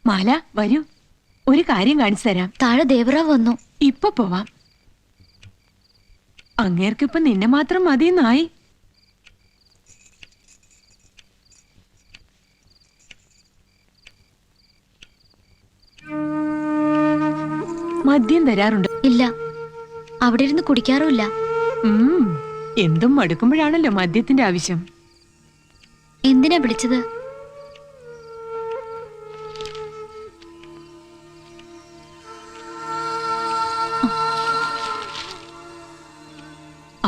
മാല വരൂ, ഒരു കാര്യം കാണിച്ചു തരാം. താഴെ ദേവറാവ് വന്നു. ഇപ്പൊ പോവാം. അങ്ങേർക്കിപ്പൊ നിന്നെ മാത്രം മതിയെന്നായി. മദ്യം തരാറുണ്ട്? ഇല്ല, അവിടെ ഇരുന്ന് കുടിക്കാറുമില്ല. എന്തും മടുക്കുമ്പോഴാണല്ലോ മദ്യത്തിന്റെ ആവശ്യം. എന്തിനാ വിളിച്ചത്?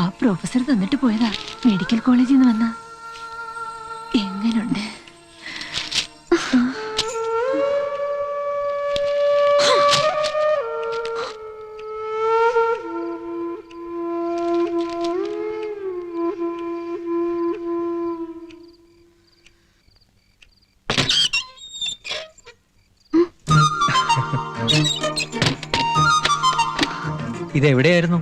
ആ പ്രൊഫസർ തന്നിട്ട് പോയതാ, മെഡിക്കൽ കോളേജിൽ നിന്ന് വന്ന. എങ്ങനുണ്ട്? ഇതെവിടെയായിരുന്നു?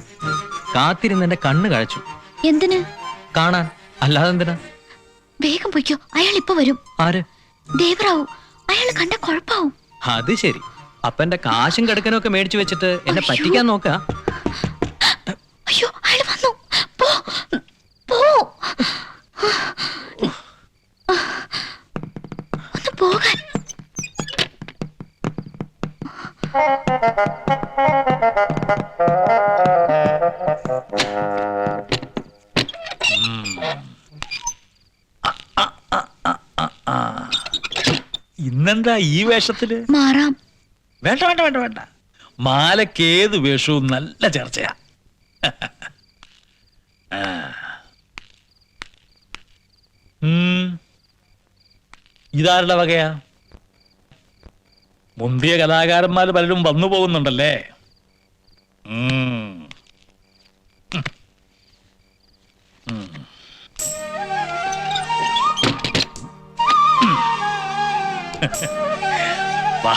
കാത്തിരുന്ന് എന്റെ കണ്ണ് കഴിച്ചു. എന്തിന്? കാണാൻ, അല്ലാതെ എന്തിനാ? വേഗം പൊയ്ക്കോ, അയാൾ ഇപ്പൊ വരും. ആര്? ദേവറാവു. അയാൾ കണ്ട കുഴപ്പാവും. അത് ശരി. അപ്പൊ എന്റെ കാശും കിടക്കനും ഒക്കെ മേടിച്ചു വെച്ചിട്ട് എന്നെ പറ്റിക്കാൻ നോക്ക. അയ്യോ, അയാൾ വന്നു. പോ പോ, ഒന്ന് പോകാൻ. ഇന്നെന്താ ഈ വേഷത്തില്? മാറാം. വേണ്ട വേണ്ട വേണ്ട വേണ്ട, മാലയ്ക്ക് ഏത് വേഷവും നല്ല ചർച്ചയാ. ഇതാരുടെ വകയാ? മുന്തിയ കലാകാരന്മാർ പലരും വന്നു പോകുന്നുണ്ടല്ലേ. വാ.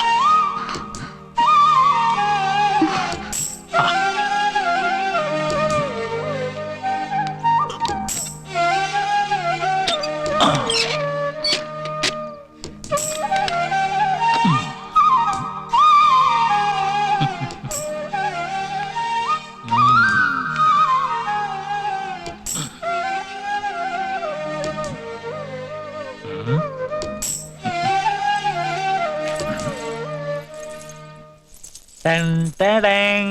Dun, dun, dun.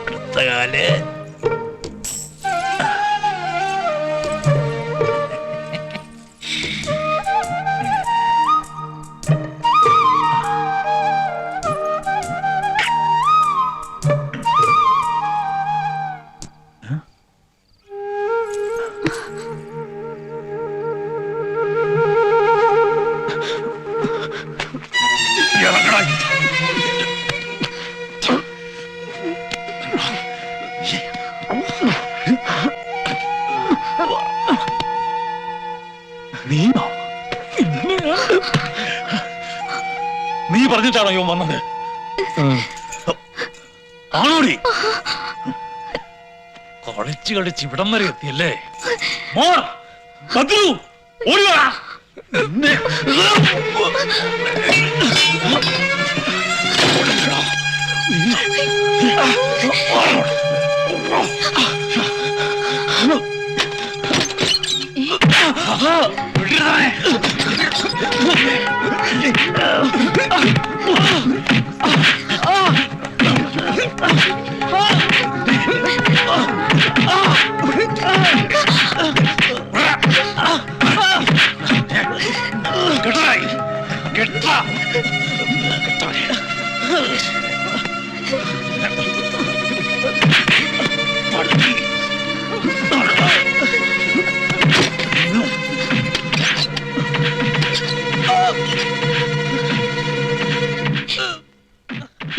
അടുത്തകാല് നീ പറഞ്ഞിട്ടാണോ ഇവൻ വന്നത്? ആണോടി? കളിച്ച് കളിച്ച് ഇവിടം വരെ എത്തിയല്ലേ? മോൾ ബദ്രു, ഓടി വാ.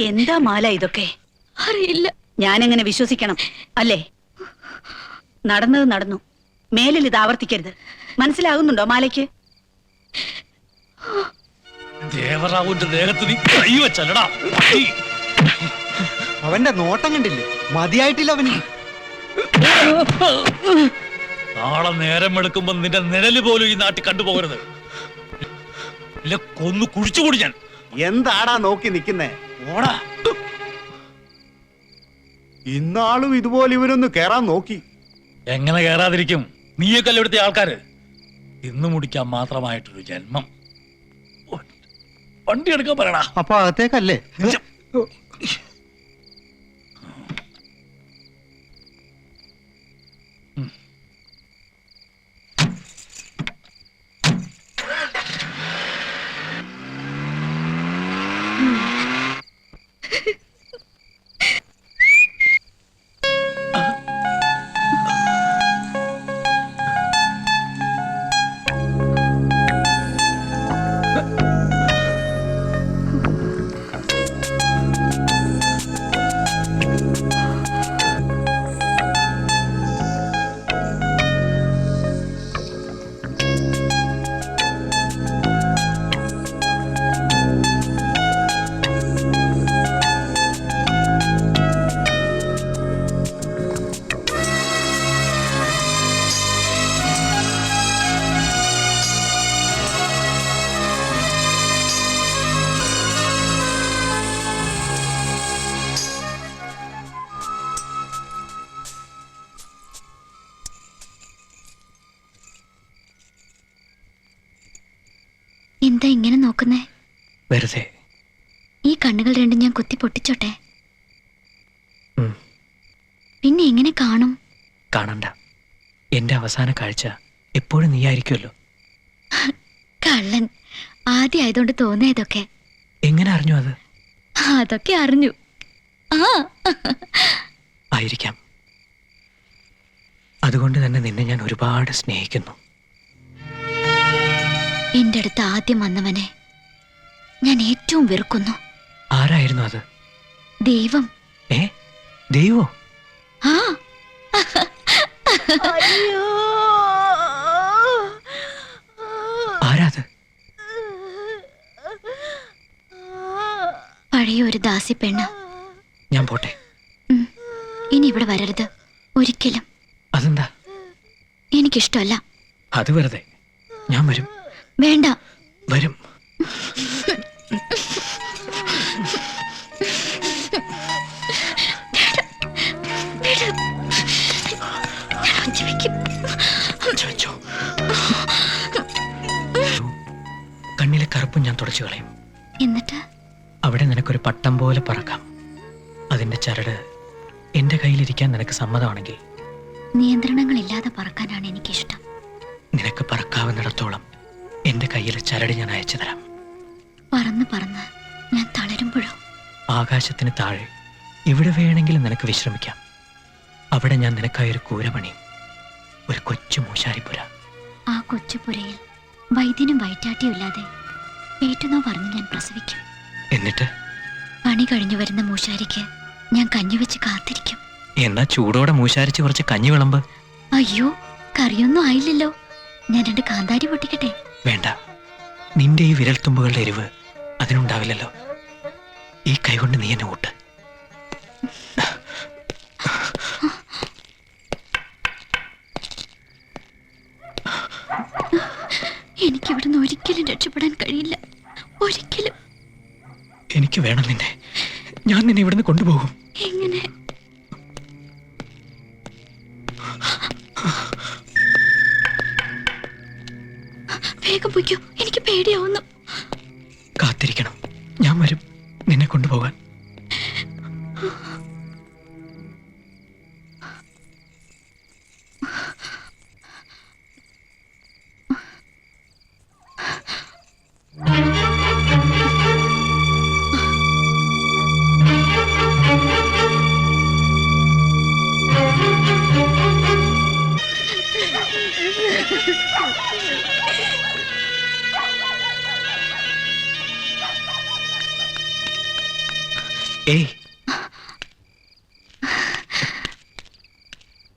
എന്താ മാല ഇതൊക്കെ? അറിയില്ല. ഞാനെങ്ങനെ വിശ്വസിക്കണം? അല്ലേ? നടന്നത് നടന്നു. മേലിൽ ഇത് ആവർത്തിക്കരുത്. മനസ്സിലാകുന്നുണ്ടോ മാലയ്ക്ക്? ദേവറാവുവിന്റെ ദേഹത്ത് നീ കൈ വെച്ചല്ലടാ പട്ടി. അവന്റെ നോട്ടം കണ്ടില്ലേ, മതിയായിട്ടില്ല അവന്. നാളെ നേരം എടുക്കുമ്പോ നിന്റെ നിഴല് പോലും ഈ നാട്ടിൽ കണ്ടുപോകരുത്. ഇല്ല കൊന്നു കുഴിച്ചുകൂടി ഞാൻ. എന്താടാ നോക്കി നിക്കുന്നേ? ഓടാ. ഇന്നാളും ഇതുപോലെ ഇവരൊന്ന് കേറാൻ നോക്കി. എങ്ങനെ കേറാതിരിക്കും? നീയൊക്കെ ഇവിടുത്തെ ആൾക്കാര്. തിന്നു മുടിക്കാൻ മാത്രമായിട്ടൊരു ജന്മം. വണ്ടി എടുക്കാൻ പറയടാ. അപ്പൊ അകത്തേക്കല്ലേ? എന്താ ഇങ്ങനെ നോക്കുന്നേ? വെറുതെ. ഈ കണ്ണുകൾ രണ്ടും ഞാൻ കുത്തി പൊട്ടിച്ചോട്ടെ? ഉം. പിന്നെ എങ്ങനെ കാണും? കാണണ്ട. എന്റെ അവസാന കാഴ്ച എപ്പോഴും നീയായിരിക്കുമല്ലോ. കള്ളൻ. ആദ്യം ആയതുകൊണ്ട് തോന്നിയതൊക്കെ. എങ്ങനെ അറിഞ്ഞു അത്? അതൊക്കെ അറിഞ്ഞു. ആ ആയിരിക്കാം. അതുകൊണ്ട് തന്നെ നിന്നെ ഞാൻ ഒരുപാട് സ്നേഹിക്കുന്നു. എന്റെ അടുത്ത് ആദ്യം വന്നവനെ ഞാൻ ഏറ്റവും വെറുക്കുന്നു. ആരായിരുന്നു അത്? ദൈവം. ദൈവോ? ആ ആരാത്? പഴയ ഒരു ദാസി പെണ്ണ്. ഞാൻ പോട്ടെ. ഇനി ഇവിടെ വരരുത് ഒരിക്കലും. അതെന്താ? എനിക്കിഷ്ടമല്ല. അത് വെറുതെ. ഞാൻ വരും. വേണ്ട. വരും. കണ്ണിലെ കറുപ്പും ഞാൻ തുടച്ചു കളയും. എന്നിട്ട് അവിടെ നിനക്കൊരു പട്ടം പോലെ പറക്കാം. അതിന്റെ ചരട് എന്റെ കയ്യിലിരിക്കാൻ നിനക്ക് സമ്മതമാണെങ്കിൽ. നിയന്ത്രണങ്ങളില്ലാതെ പറക്കാനാണ് എനിക്കിഷ്ടം. നിനക്ക് പറക്കാവുന്നിടത്തോളം എന്റെ കയ്യിലെ ചരട് ഞാൻ അയച്ചു തരാം. പറന്ന് പറന്ന് ഞാൻ തളരുമ്പോഴോ? ആകാശത്തിന് താഴെ ഇവിടെ വേണമെങ്കിലും നിനക്ക് വിശ്രമിക്കാം. അവിടെ ഞാൻ നിനക്കായി ഒരു കൂര പണിയും. ഒരു കൊച്ചു മൂശാരിപ്പുര. ആ കൊച്ചുപുരയിൽ വൈദ്യനും വയറ്റാട്ടിയും ഇല്ലാതെ പേറ്റുന്നോ പറഞ്ഞ് ഞാൻ പ്രസവിക്കും. എന്നിട്ട് പണി കഴിഞ്ഞു വരുന്ന മൂശാരിക്ക് ഞാൻ കഞ്ഞി വെച്ച് കാത്തിരിക്കും. എന്നാ ചൂടോടെ മൂശാരിച്ച് കുറച്ച് കഞ്ഞി വിളമ്പ്. അയ്യോ, കറിയൊന്നും ആയില്ലല്ലോ. ഞാൻ 2 കാന്താരി പൊട്ടിക്കട്ടെ? വേണ്ട. നിന്റെ ഈ വിരൽത്തുമ്പുകളുടെ എരിവ് അതിനുണ്ടാവില്ലല്ലോ. ഈ കൈകൊണ്ട് നീ എന്നെ ഊട്ട്. എനിക്കിവിടുന്ന് ഒരിക്കലും രക്ഷപ്പെടാൻ കഴിയില്ല. ഒരിക്കലും. എനിക്ക് വേണം നിന്നെ. ഞാൻ നിന്നെ ഇവിടുന്ന് കൊണ്ടുപോകും. എങ്ങനെ? വേഗം പൊയ്ക്കോ, എനിക്ക് പേടിയാവുന്നു. കാത്തിരിക്കണം. ഞാൻ വരും നിന്നെ കൊണ്ടുപോകാൻ. ഏയ്,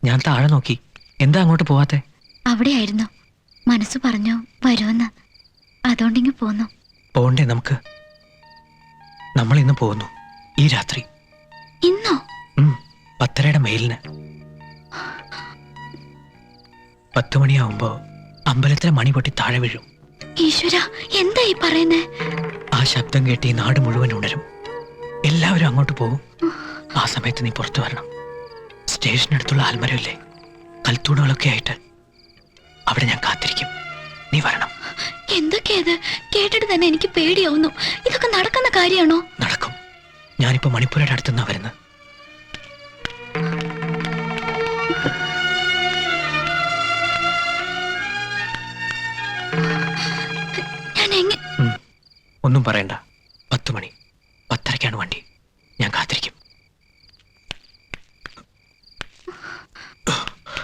ഞാൻ താഴെ നോക്കി. എന്താ അങ്ങോട്ട് പോവാത്തെ? അവിടെയായിരുന്നു. മനസ്സ് പറഞ്ഞു വരുമെന്ന്. അതുകൊണ്ടിങ്ങ് പോന്നു. പോണ്ടേ നമുക്ക്? നമ്മൾ ഇന്ന് പോകുന്നു, ഈ രാത്രി. ഇന്നോ? 10:30 മെയിലിന്. 10 മണിയാവുമ്പോ അമ്പലത്തിലെ മണി പൊട്ടി താഴെ വീഴും. ഈശ്വര, എന്താ ഈ പറയുന്നേ? ആ ശബ്ദം കേട്ട് ഈ നാട് മുഴുവൻ ഉണരും. എല്ലാവരും അങ്ങോട്ട് പോകും. ആ സമയത്ത് നീ പുറത്തു വരണം. സ്റ്റേഷനടുത്തുള്ള ആൽമരമില്ലേ, കൽത്തൂണുകളൊക്കെ ആയിട്ട് അവിടെ ഞാൻ കാത്തിരിക്കും. നീ വരണം. എന്തൊക്കെയത്? കേട്ടിട്ട് തന്നെ എനിക്ക് പേടിയാവുന്നു. ഇതൊക്കെ നടക്കുന്ന കാര്യമാണോ? നടക്കും. ഞാനിപ്പോ മണിപ്പൂരയുടെ അടുത്തുനിന്നാ വരുന്നത്. ഞാൻ എങ്ങനെ? ഒന്നും പറയണ്ട. 10 മണി, 10:30 വണ്ടി. ഞാൻ കാത്തിരിക്കും.